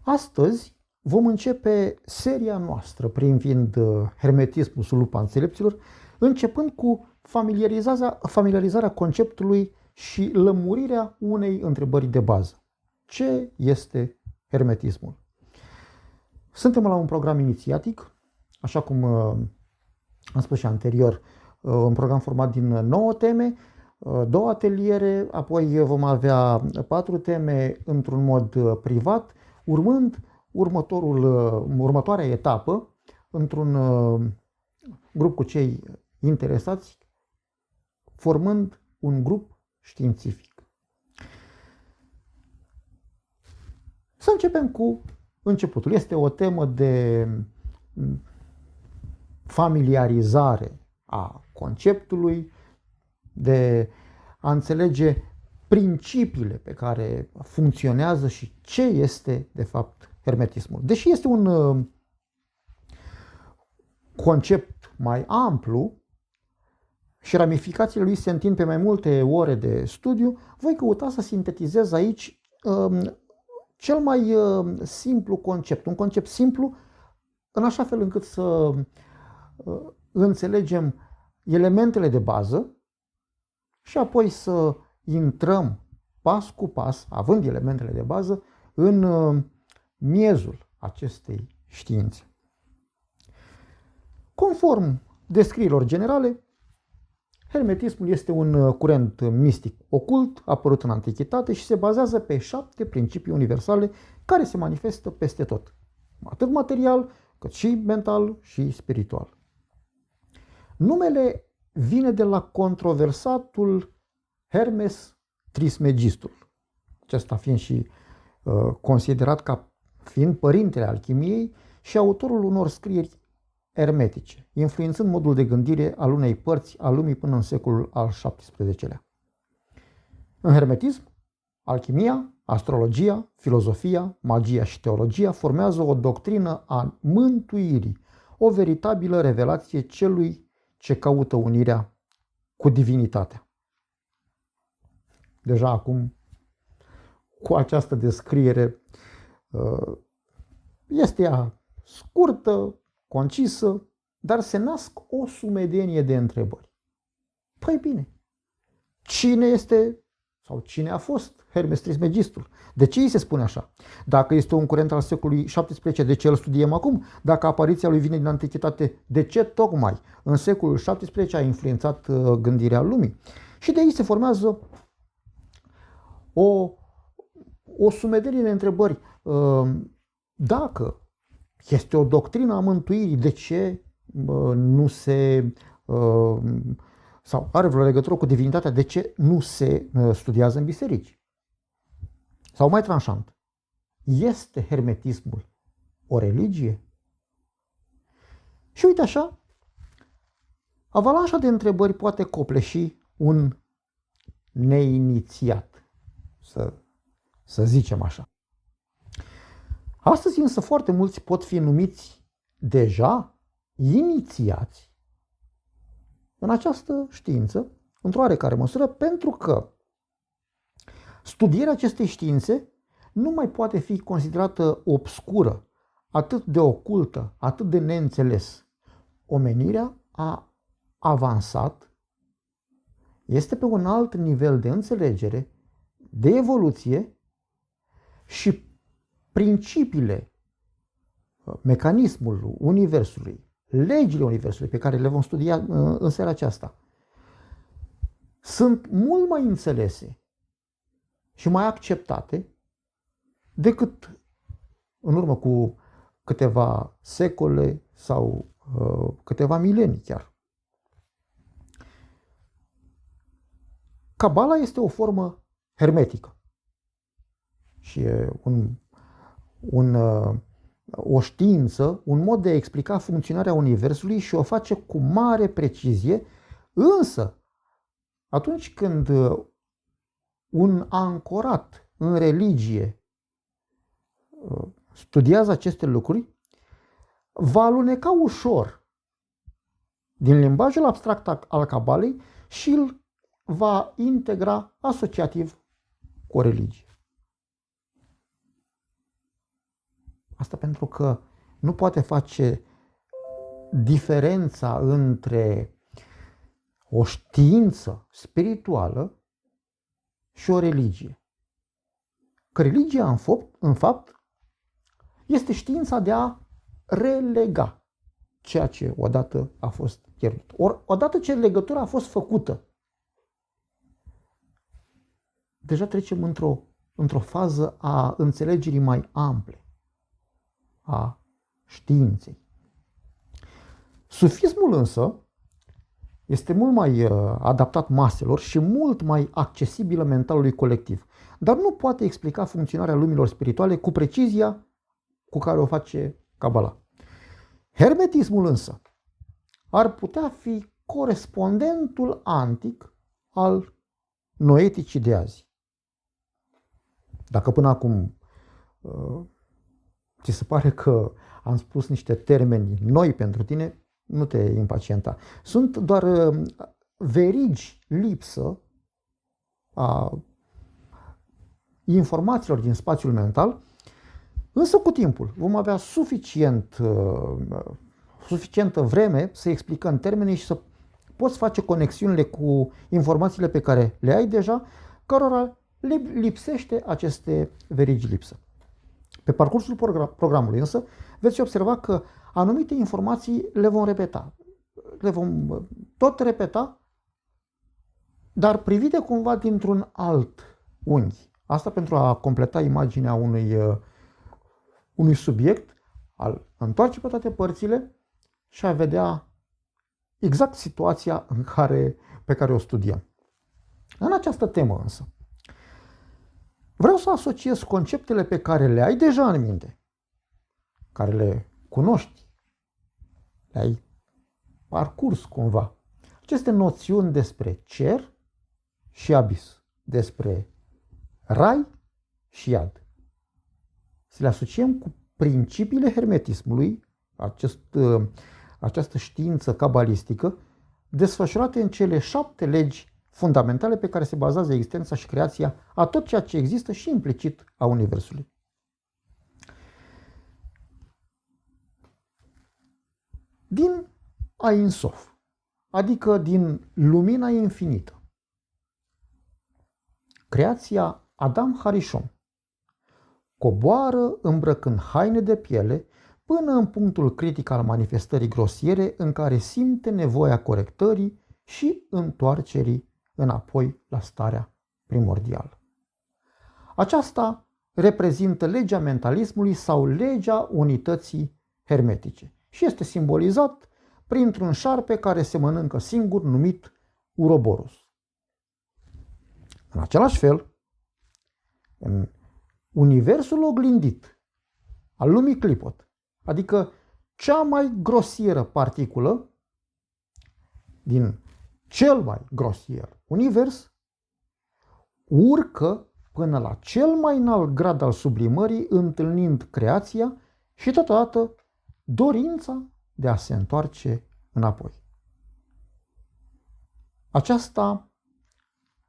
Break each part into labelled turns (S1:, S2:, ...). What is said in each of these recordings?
S1: Astăzi vom începe seria noastră privind hermetismul sub lupa înțelepților, începând cu familiarizarea conceptului și lămurirea unei întrebări de bază. Ce este hermetismul? Suntem la un program inițiatic, așa cum am spus și anterior, un program format din 9 teme, 2 ateliere, apoi vom avea 4 teme într-un mod privat, urmând următoarea etapă într-un grup cu cei interesați, formând un grup științific. Să începem cu începutul. Este o temă de familiarizare a conceptului, de a înțelege principiile pe care funcționează și ce este de fapt hermetismul. Deși este un concept mai amplu și ramificațiile lui se întind pe mai multe ore de studiu, voi căuta să sintetizez aici cel mai simplu concept. Un concept simplu în așa fel încât să înțelegem elementele de bază și apoi să intrăm pas cu pas, având elementele de bază, în miezul acestei științe. Conform descrierilor generale, hermetismul este un curent mistic ocult apărut în antichitate și se bazează pe 7 principii universale care se manifestă peste tot, atât material cât și mental și spiritual. Numele vine de la controversatul Hermes Trismegistul, acesta fiind și considerat ca fiind părintele alchimiei și autorul unor scrieri ermetice, influențând modul de gândire al unei părți a lumii până în secolul al XVII-lea. În hermetism, alchimia, astrologia, filozofia, magia și teologia formează o doctrină a mântuirii, o veritabilă revelație celui ce caută unirea cu divinitatea. Deja acum, cu această descriere, este ea scurtă, concisă, dar se nasc o sumedenie de întrebări. Păi bine, cine este sau cine a fost Hermes Trismegistul? De ce îi se spune așa? Dacă este un curent al secolului XVII, de ce îl studiem acum? Dacă apariția lui vine din antichitate, de ce tocmai în secolul XVII a influențat gândirea lumii? Și de aici se formează o sumedenie de întrebări. Dacă este o doctrină a mântuirii, de ce nu se, sau are vreo legătură cu divinitatea, de ce nu se studiază în biserici? Sau mai tranșant, este hermetismul o religie? Și uite așa, avalanșa de întrebări poate copleși un neinițiat, să zicem așa. Astăzi însă foarte mulți pot fi numiți deja inițiați în această știință, într-o oarecare măsură, pentru că studierea acestei științe nu mai poate fi considerată obscură, atât de ocultă, atât de neînțeles. Omenirea a avansat, este pe un alt nivel de înțelegere, de evoluție și principiile, mecanismul universului, legile universului pe care le vom studia în seara aceasta, sunt mult mai înțelese și mai acceptate decât în urmă cu câteva secole sau câteva milenii chiar. Cabala este o formă hermetică și e o știință, un mod de a explica funcționarea universului și o face cu mare precizie, însă atunci când un ancorat în religie studiază aceste lucruri, va aluneca ușor din limbajul abstract al cabalei și îl va integra asociativ cu o religie. Asta pentru că nu poate face diferența între o știință spirituală și o religie. Că religia, în fapt, este știința de a relega ceea ce odată a fost pierdut. Ori, odată ce legătura a fost făcută, deja trecem într-o fază a înțelegerii mai ample a științei. Sufismul însă este mult mai adaptat maselor și mult mai accesibilă mentalului colectiv, dar nu poate explica funcționarea lumilor spirituale cu precizia cu care o face Cabala. Hermetismul însă ar putea fi corespondentul antic al noeticii de azi. Dacă până acum ți se pare că am spus niște termeni noi pentru tine, nu te impacienta. Sunt doar verigi lipsă a informațiilor din spațiul mental, însă cu timpul vom avea suficientă vreme să explicăm termenii și să poți face conexiunile cu informațiile pe care le ai deja, cărora le lipsește aceste verigi lipsă. Pe parcursul programului însă veți observa că anumite informații le vom repeta. Le vom tot repeta, dar privite cumva dintr-un alt unghi. Asta pentru a completa imaginea unui subiect, al întoarce pe toate părțile și a vedea exact situația pe care o studiem. În această temă însă, vreau să asociez conceptele pe care le ai deja în minte, care le cunoști, le-ai parcurs cumva. Aceste noțiuni despre cer și abis, despre rai și iad. Să le asociem cu principiile hermetismului, această știință cabalistică, desfășurate în cele 7 legi fundamentale pe care se bazează existența și creația a tot ceea ce există și implicit a Universului. Din Ein Sof, adică din lumina infinită, creația Adam Harishon coboară îmbrăcând haine de piele până în punctul critic al manifestării grosiere în care simte nevoia corectării și întoarcerii înapoi la starea primordială. Aceasta reprezintă legea mentalismului sau legea unității hermetice și este simbolizat printr-un șarpe care se mănâncă singur numit Uroboros. În același fel, în universul oglindit al lumii clipot, adică cea mai grosieră particulă din cel mai grosier univers, urcă până la cel mai înalt grad al sublimării, întâlnind creația și totodată dorința de a se întoarce înapoi. Aceasta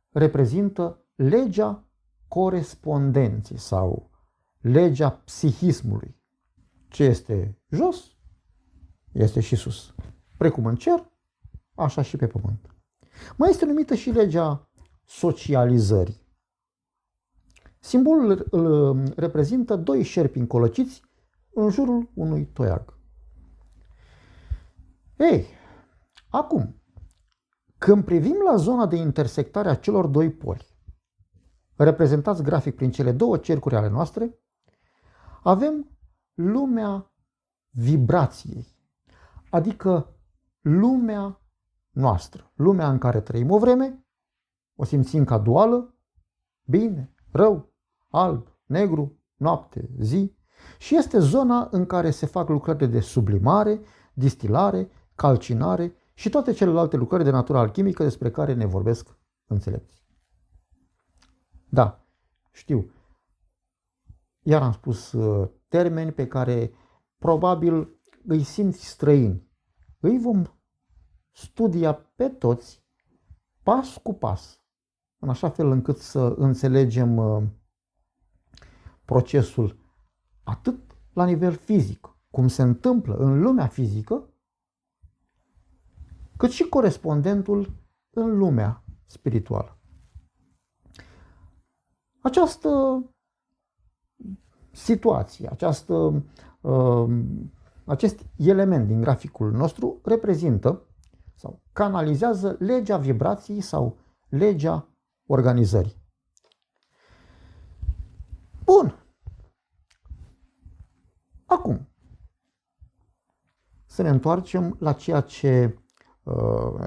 S1: reprezintă legea corespondenței sau legea psihismului. Ce este jos, este și sus. Precum în cer, așa și pe pământ. Mai este numită și legea socializării. Simbolul îl reprezintă 2 șerpi încolăciți în jurul unui toiag. Ei, acum, când privim la zona de intersectare a celor 2 poli, reprezentați grafic prin cele 2 cercuri ale noastre, avem lumea vibrației, adică lumea noastră, lumea în care trăim o vreme, o simțim ca duală, bine, rău, alb, negru, noapte, zi, și este zona în care se fac lucrări de sublimare, distilare, calcinare și toate celelalte lucrări de natură alchimică despre care ne vorbesc înțelepți. Da, știu, iar am spus termeni pe care probabil îi simți străini. Îi vom studia pe toți, pas cu pas, în așa fel încât să înțelegem procesul atât la nivel fizic, cum se întâmplă în lumea fizică, cât și corespondentul în lumea spirituală. Această situație, acest element din graficul nostru reprezintă sau canalizează legea vibrației sau legea organizării. Bun. Acum, să ne întoarcem la ceea ce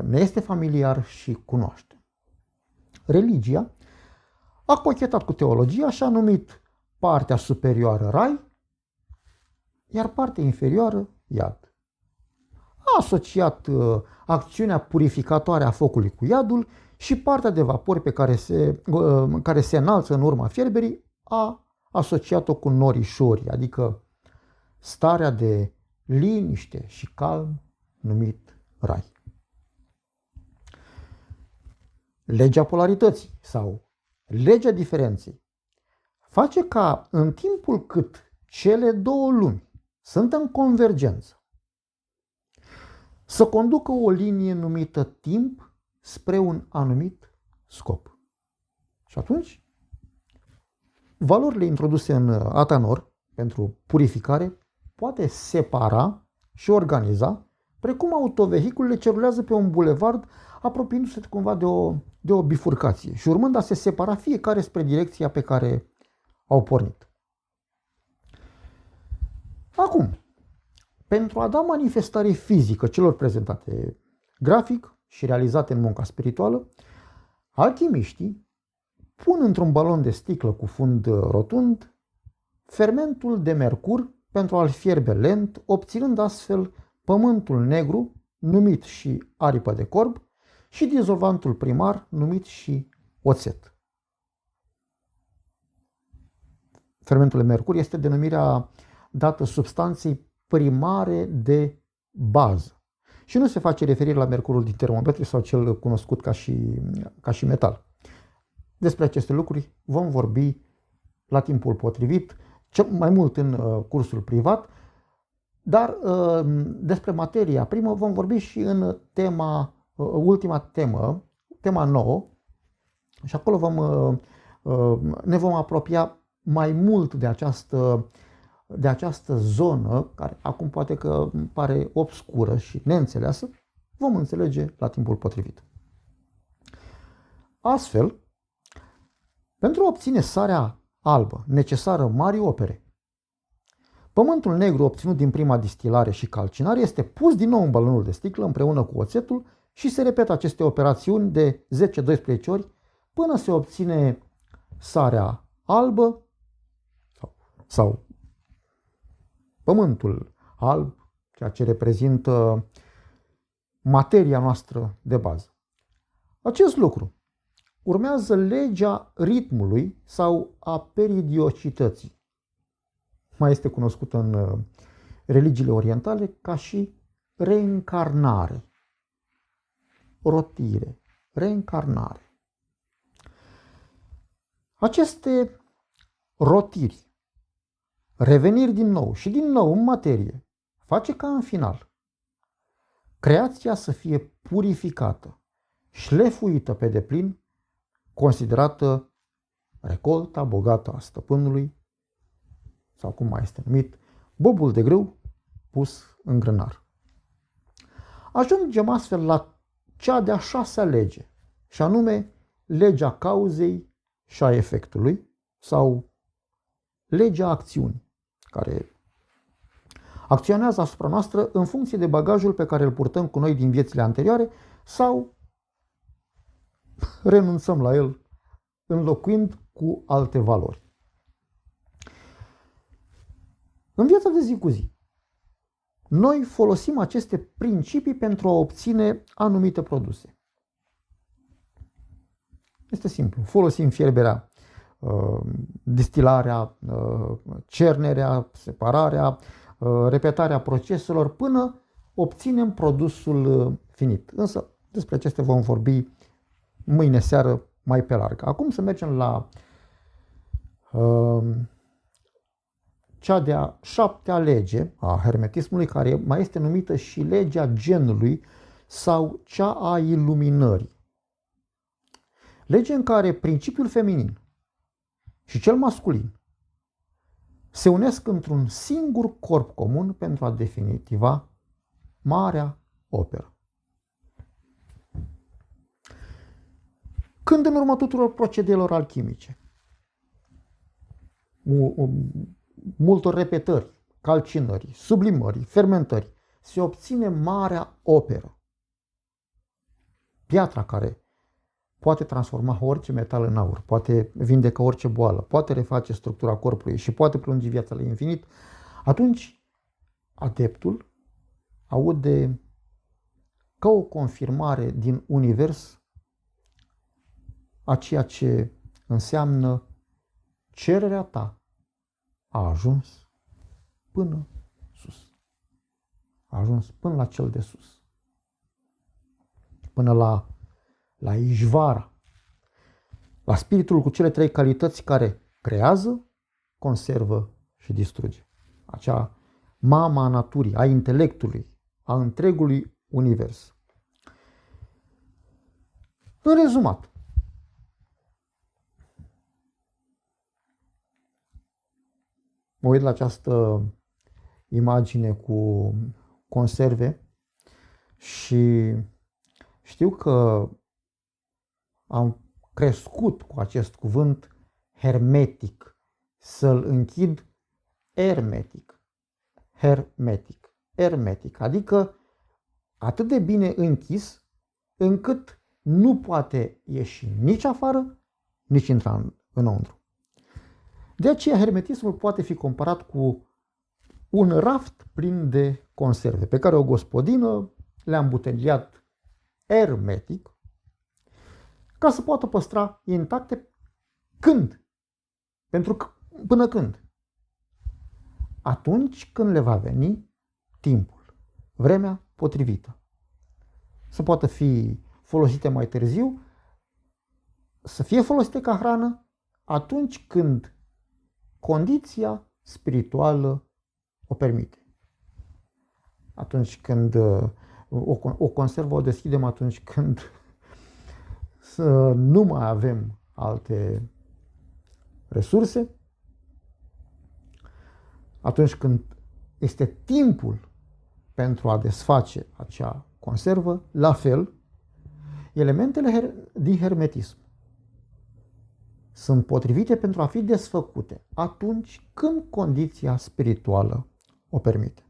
S1: ne este familiar și cunoaștem. Religia a cochetat cu teologia și a numit partea superioară rai, iar partea inferioară iad. A asociat acțiunea purificatoare a focului cu iadul și partea de vapori pe care se înalță în urma fierberii a asociat-o cu norișorii, adică starea de liniște și calm numit rai. Legea polarității sau legea diferenței face ca în timpul cât cele două lumi sunt în convergență, să conducă o linie numită timp spre un anumit scop. Și atunci, valorile introduse în Atanor pentru purificare poate separa și organiza, precum autovehiculele ce rulează pe un bulevard apropiindu-se cumva de o bifurcație și urmând a se separa fiecare spre direcția pe care au pornit. Acum, pentru a da manifestare fizică celor prezentate grafic și realizate în munca spirituală, alchimiștii pun într-un balon de sticlă cu fund rotund fermentul de mercur pentru a-l fierbe lent, obținând astfel pământul negru, numit și aripă de corb, și dizolvantul primar, numit și oțet. Fermentul de mercur este denumirea dată substanței primare de bază și nu se face referire la mercurul din termometru sau cel cunoscut ca și metal. Despre aceste lucruri vom vorbi la timpul potrivit, mai mult în cursul privat, dar despre materia primă vom vorbi și în ultima temă, tema 9, și acolo ne vom apropia mai mult de această zonă, care acum poate că pare obscură și neînțeleasă, vom înțelege la timpul potrivit. Astfel, pentru a obține sarea albă necesară marii opere, pământul negru obținut din prima distilare și calcinare este pus din nou în balonul de sticlă împreună cu oțetul și se repetă aceste operațiuni de 10-12 ori până se obține sarea albă sau pământul alb, ceea ce reprezintă materia noastră de bază. Acest lucru urmează legea ritmului sau a periodicității. Mai este cunoscută în religiile orientale ca și reîncarnare, rotire, reîncarnare. Aceste rotiri, reveniri din nou și din nou în materie, face ca în final creația să fie purificată, șlefuită pe deplin, considerată recolta bogată a stăpânului, sau cum mai este numit, bobul de grâu pus în grânar. Ajungem astfel la cea de-a 6-a lege, și anume legea cauzei și a efectului, sau legea acțiunii, care acționează asupra noastră în funcție de bagajul pe care îl purtăm cu noi din viețile anterioare sau renunțăm la el înlocuind cu alte valori. În viața de zi cu zi, noi folosim aceste principii pentru a obține anumite produse. Este simplu. Folosim fierberea, distilarea, cernerea, separarea, repetarea proceselor până obținem produsul finit. Însă despre acestea vom vorbi mâine seară mai pe larg. Acum să mergem la cea de-a 7-a lege a hermetismului, care mai este numită și legea genului sau cea a iluminării. Lege în care principiul feminin și cel masculin se unesc într-un singur corp comun pentru a definitiva marea operă. Când în urma tuturor procedeelor alchimice, multor repetări, calcinări, sublimări, fermentări, se obține marea operă, piatra care poate transforma orice metal în aur, poate vindeca orice boală, poate reface structura corpului și poate prelungi viața la infinit, atunci adeptul aude ca o confirmare din univers a ceea ce înseamnă cererea ta a ajuns până sus. A ajuns până la cel de sus. Până la Ishvara, la spiritul cu cele 3 calități care creează, conservă și distruge. Acea mama a naturii, a intelectului, a întregului univers. În rezumat, mă uit la această imagine cu conserve și știu că am crescut cu acest cuvânt hermetic, să-l închid hermetic, hermetic, adică atât de bine închis încât nu poate ieși nici afară, nici intra înăuntru. De aceea hermetismul poate fi comparat cu un raft plin de conserve pe care o gospodină le-a îmbuteliat hermetic ca să poată păstra intacte când? Până când? Atunci când le va veni timpul, vremea potrivită. Să poată fi folosite mai târziu, să fie folosite ca hrană atunci când condiția spirituală o permite. Atunci când o conservă o deschidem atunci când nu mai avem alte resurse, atunci când este timpul pentru a desface acea conservă, la fel, elementele din hermetism sunt potrivite pentru a fi desfăcute atunci când condiția spirituală o permite.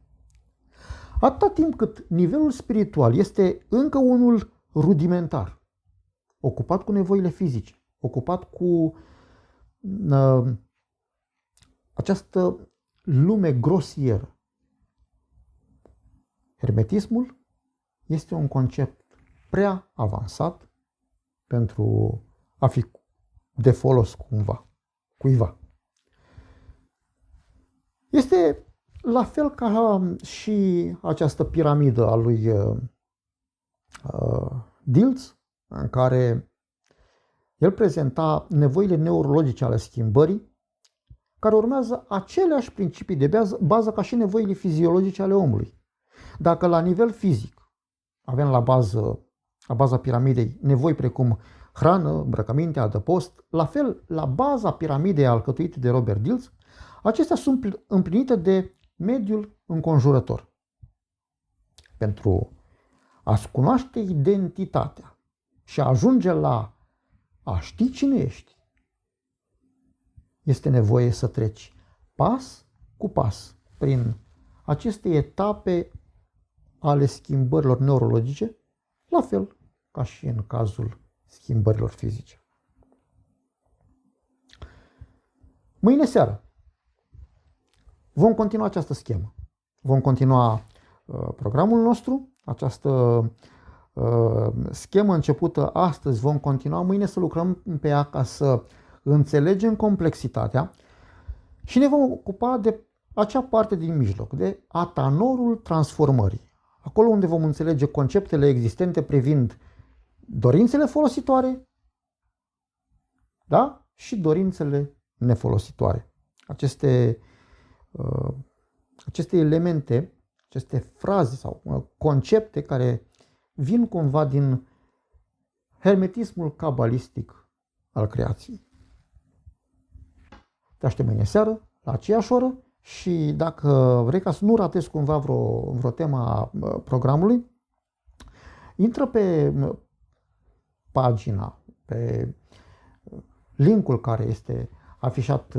S1: Atâta timp cât nivelul spiritual este încă unul rudimentar, ocupat cu nevoile fizice, ocupat cu această lume grosieră, hermetismul este un concept prea avansat pentru a fi de folos cuiva. Este la fel ca și această piramidă a lui Diels, în care el prezenta nevoile neurologice ale schimbării, care urmează aceleași principii de bază ca și nevoile fiziologice ale omului. Dacă la nivel fizic avem la baza piramidei nevoi precum hrană, îmbrăcăminte, adăpost, la fel, la baza piramidei alcătuite de Robert Diels, acestea sunt împlinite de mediul înconjurător. Pentru a-ți cunoaște identitatea și a ajunge la a ști cine ești, este nevoie să treci pas cu pas prin aceste etape ale schimbărilor neurologice, la fel ca și în cazul schimbărilor fizice. Mâine seară vom continua această schemă. Vom continua programul nostru, această schemă începută astăzi, vom continua mâine să lucrăm pe ea ca să înțelegem complexitatea și ne vom ocupa de acea parte din mijloc, de atanorul transformării. Acolo unde vom înțelege conceptele existente privind dorințele folositoare, da? Și dorințele nefolositoare. Aceste aceste elemente, aceste fraze sau concepte care vin cumva din hermetismul cabalistic al creației. Te aștept mâine seară, la aceeași oră, și dacă vrei ca să nu ratezi cumva vreo temă a programului, intră pe pagina, pe linkul care este afișat,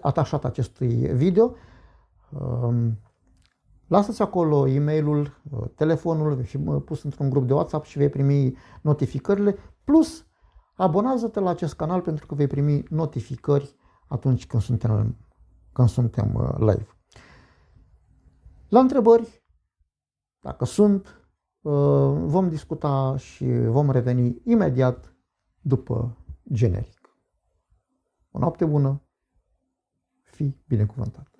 S1: atașat acestui video. Lasă-ți acolo e-mailul, telefonul, vei fi pus într-un grup de WhatsApp și vei primi notificările, plus abonează-te la acest canal pentru că vei primi notificări atunci când suntem live. La întrebări, dacă sunt, vom discuta și vom reveni imediat după generic. O noapte bună, fii binecuvântat!